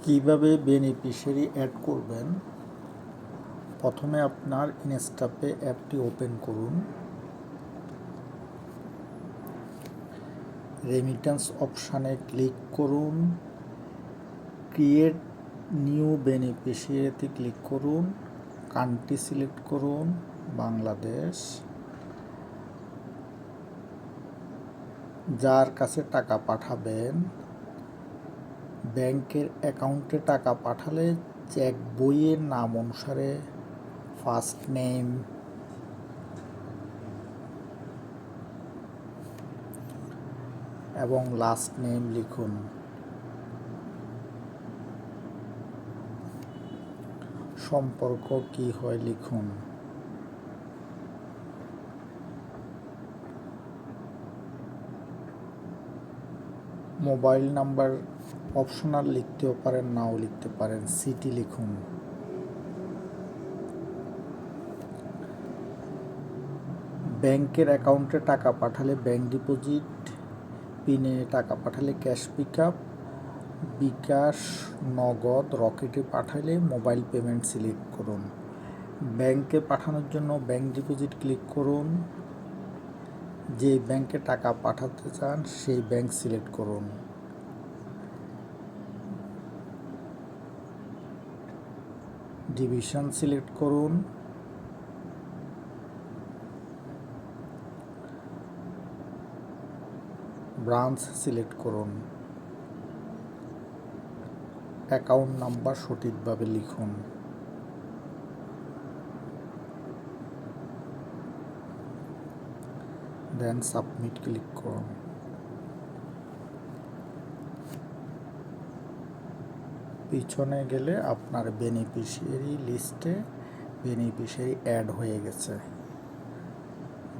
কিভাবে beneficiary add করবেন। প্রথমে আপনার ইনস্টাপে অ্যাপটি ওপেন করুন। রেমিটেন্স অপশানে ক্লিক করুন। ক্রিয়েট নিউ বেনিফিশিয়ারিতে ক্লিক করুন। কান্ট্রি সিলেক্ট করুন বাংলাদেশ। যার কাছে টাকা পাঠাবেন, ব্যাংকের অ্যাকাউন্টে টাকা পাঠালে চেক বইয়ের নাম অনুসারে ফার্স্ট নেম এবং লাস্ট নেম লিখুন। সম্পর্ক কি হয় লিখুন। মোবাইল নাম্বার অপশনাল লিখতেও পারেন, নাও লিখতে পারেন। সিটি লিখুন। ব্যাংকের অ্যাকাউন্টে টাকা পাঠালে ব্যাংক ডিপোজিট, পিনে টাকা পাঠালে ক্যাশ পিকআপ, বিকাশ, নগদ, রকেটে পাঠালে মোবাইল পেমেন্ট সিলেক্ট করুন। ব্যাংকে পাঠানোর জন্য ব্যাংক ডিপোজিট ক্লিক করুন। যে ব্যাংকে টাকা পাঠাতে চান সেই ব্যাংক সিলেক্ট করুন। ডিভিশন সিলেক্ট করুন। ব্রাঞ্চ সিলেক্ট করুন। অ্যাকাউন্ট নাম্বার সঠিকভাবে লিখুন। দেন সাবমিট ক্লিক করুন। পিছনে গেলে আপনার বেনিফিশিয়ারি লিস্টে বেনিফিশিয়ারি অ্যাড হয়ে গেছে।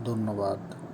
ধন্যবাদ।